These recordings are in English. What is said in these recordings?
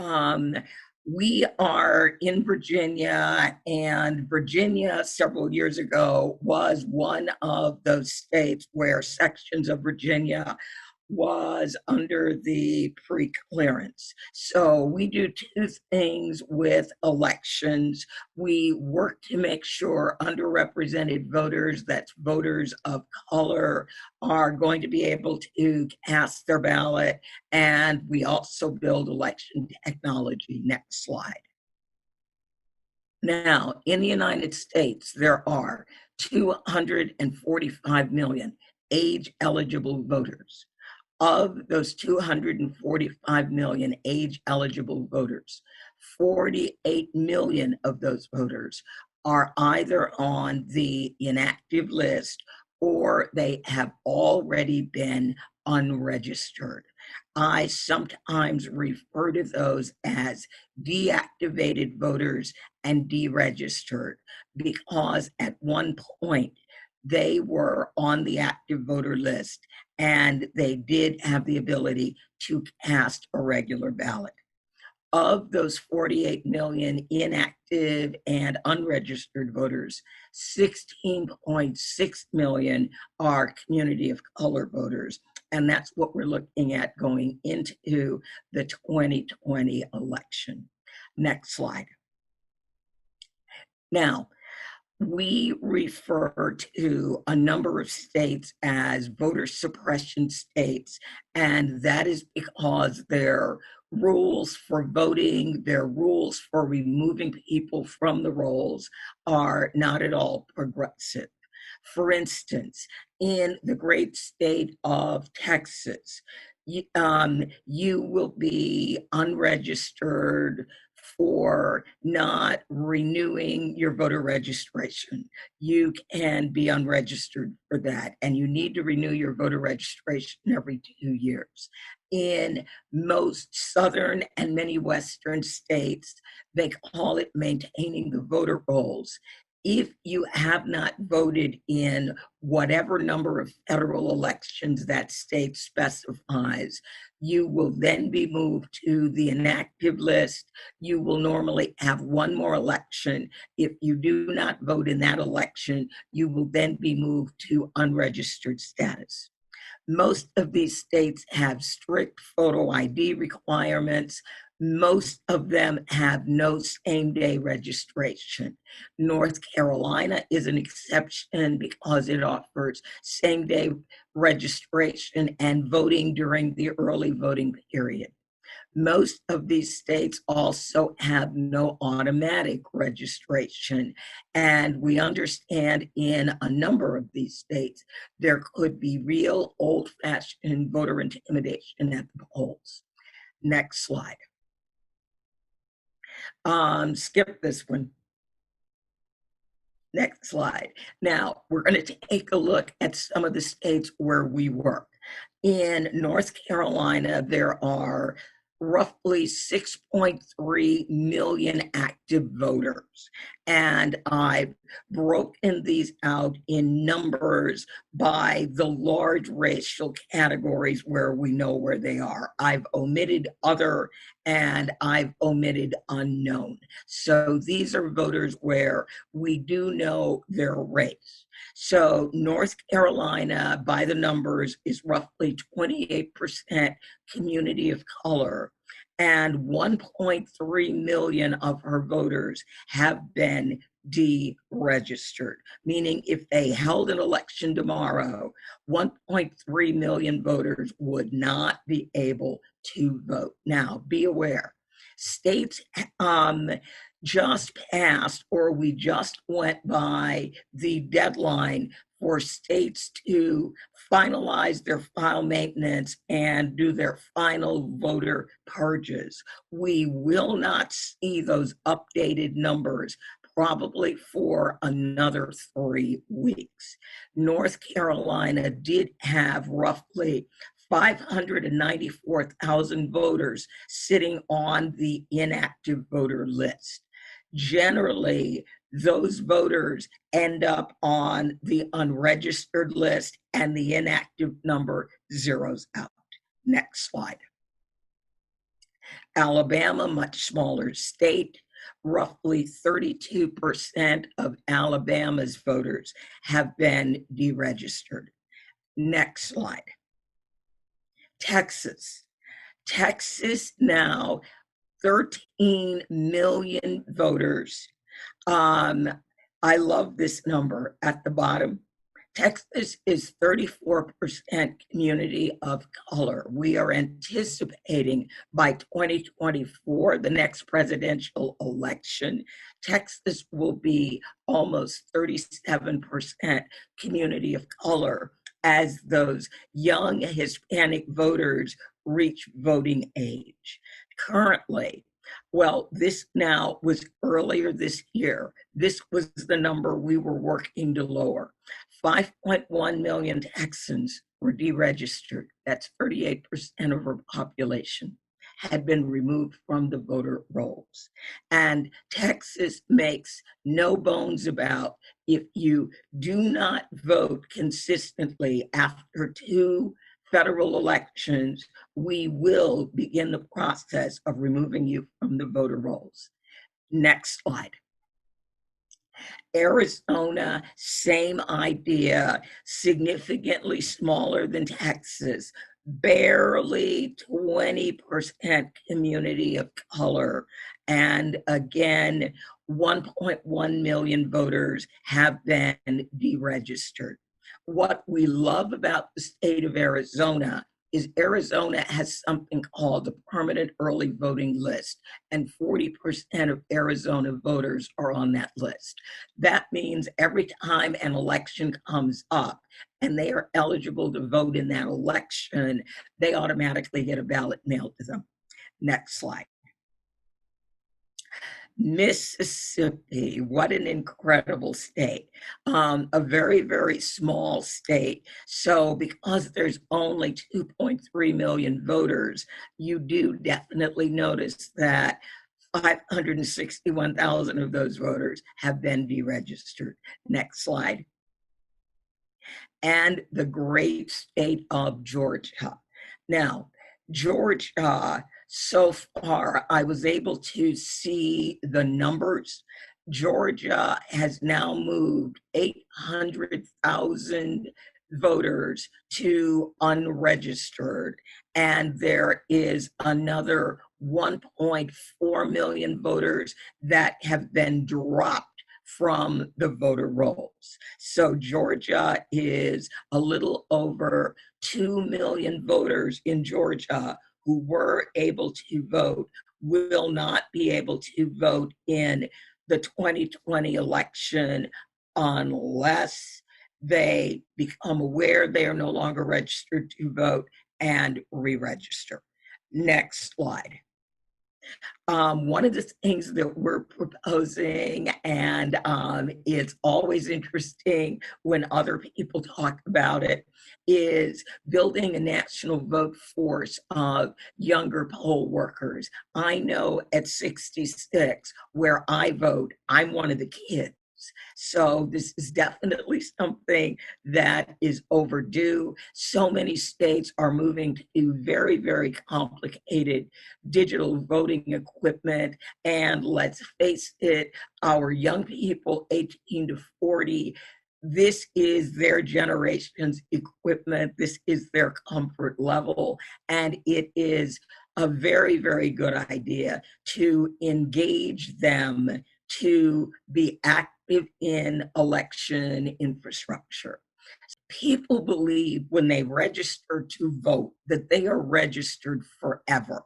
Um, we are in Virginia, and Virginia several years ago was one of those states where sections of Virginia was under the pre-clearance. So we do two things with elections. We work to make sure underrepresented voters, that's voters of color, are going to be able to cast their ballot. And we also build election technology. Next slide. Now, in the United States, there are 245 million age eligible voters. Of those 245 million age eligible voters, 48 million of those voters are either on the inactive list or they have already been unregistered. I sometimes refer to those as deactivated voters and deregistered because at one point they were on the active voter list and they did have the ability to cast a regular ballot. Of those 48 million inactive and unregistered voters, 16.6 million are community of color voters. And that's what we're looking at going into the 2020 election. Next slide. Now, we refer to a number of states as voter suppression states, and that is because their rules for voting, their rules for removing people from the rolls are not at all progressive. For instance, in the great state of Texas, you will be unregistered for not renewing your voter registration. You can be unregistered for that, and you need to renew your voter registration every 2 years. In most southern and many western states, they call it maintaining the voter rolls. If you have not voted in whatever number of federal elections that state specifies, you will then be moved to the inactive list. You will normally have one more election. If you do not vote in that election, you will then be moved to unregistered status. Most of these states have strict photo ID requirements. Most of them have no same-day registration. North Carolina is an exception because it offers same-day registration and voting during the early voting period. Most of these states also have no automatic registration. And we understand in a number of these states, there could be real old-fashioned voter intimidation at the polls. Next slide. Skip this one. Next slide. Now, we're going to take a look at some of the states where we work. In North Carolina, there are roughly 6.3 million active voters. And I've broken these out in numbers by the large racial categories where we know where they are. I've omitted other and I've omitted unknown. So these are voters where we do know their race. So North Carolina, by the numbers, is roughly 28% community of color, and 1.3 million of her voters have been deregistered, meaning if they held an election tomorrow, 1.3 million voters would not be able to vote. Now, be aware, states just passed, or we just went by the deadline for states to finalize their file maintenance and do their final voter purges. We will not see those updated numbers probably for another 3 weeks. North Carolina did have roughly 594,000 voters sitting on the inactive voter list. Generally, those voters end up on the unregistered list and the inactive number zeroes out. Next slide. Alabama, much smaller state, roughly 32% of Alabama's voters have been deregistered. Next slide. Texas. Texas now, 13 million voters. I love this number at the bottom. Texas is 34% community of color. We are anticipating by 2024, the next presidential election, Texas will be almost 37% community of color as those young Hispanic voters reach voting age. Currently, well, this now was earlier this year. This was the number we were working to lower. 5.1 million Texans were deregistered. That's 38% of our population had been removed from the voter rolls. And Texas makes no bones about, if you do not vote consistently after 2 federal elections, we will begin the process of removing you from the voter rolls. Next slide. Arizona, same idea, significantly smaller than Texas, barely 20% community of color. And again, 1.1 million voters have been deregistered. What we love about the state of Arizona is Arizona has something called the permanent early voting list, and 40% of Arizona voters are on that list. That means every time an election comes up and they are eligible to vote in that election, they automatically get a ballot mailed to them. Next slide. Mississippi, what an incredible state. A very, very small state. So because there's only 2.3 million voters, you do definitely notice that 561,000 of those voters have been deregistered. Next slide. And the great state of Georgia. Now, Georgia, so far, I was able to see the numbers. Georgia has now moved 800,000 voters to unregistered, and there is another 1.4 million voters that have been dropped from the voter rolls. So Georgia is a little over 2 million voters in Georgia who were able to vote will not be able to vote in the 2020 election unless they become aware they are no longer registered to vote and re-register. Next slide. One of the things that we're proposing, and it's always interesting when other people talk about it, is building a national vote force of younger poll workers. I know at 66, where I vote, I'm one of the kids. So this is definitely something that is overdue. So many states are moving to very, very complicated digital voting equipment. And let's face it, our young people, 18 to 40, this is their generation's equipment. This is their comfort level. And it is a very, very good idea to engage them to be active in election infrastructure. People believe when they register to vote that they are registered forever.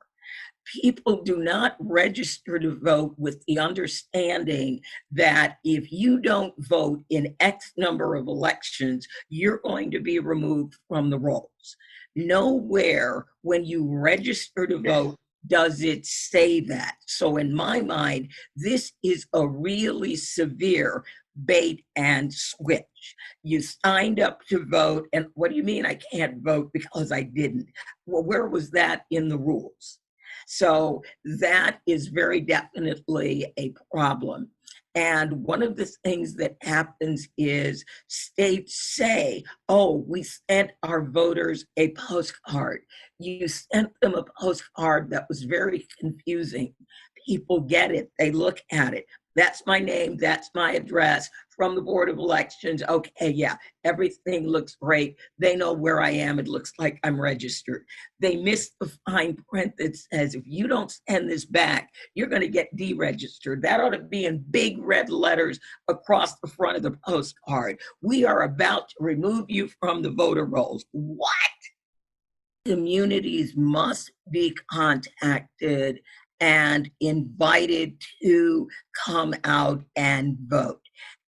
People do not register to vote with the understanding that if you don't vote in X number of elections, you're going to be removed from the rolls. Nowhere when you register to vote does it say that. So in my mind, this is a really severe bait and switch. You signed up to vote, and what do you mean I can't vote because I didn't? Well, where was that in the rules? So that is very definitely a problem. And one of the things that happens is states say, oh, we sent our voters a postcard. You sent them a postcard that was very confusing. People get it, they look at it. That's my name, that's my address from the Board of Elections. Okay, yeah, everything looks great. They know where I am. It looks like I'm registered. They miss the fine print that says if you don't send this back, you're going to get deregistered. That ought to be in big red letters across the front of the postcard. We are about to remove you from the voter rolls. What? Communities must be contacted and invited to come out and vote.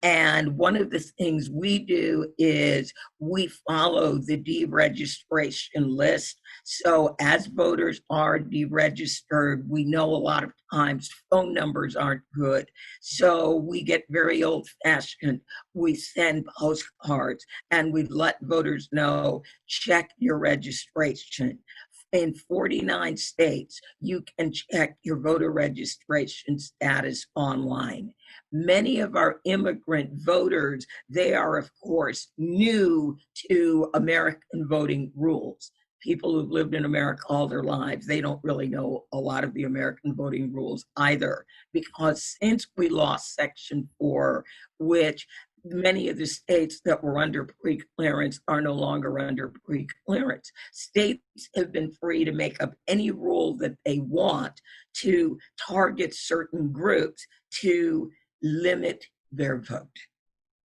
And one of the things we do is we follow the deregistration list. So as voters are deregistered, we know a lot of times phone numbers aren't good. So we get very old fashioned. We send postcards and we let voters know, check your registration. In 49 states, you can check your voter registration status online. Many of our immigrant voters, they are, of course, new to American voting rules. People who've lived in America all their lives, they don't really know a lot of the American voting rules either, because since we lost Section 4, which many of the states that were under pre-clearance are no longer under pre-clearance. States have been free to make up any rule that they want to target certain groups to limit their vote.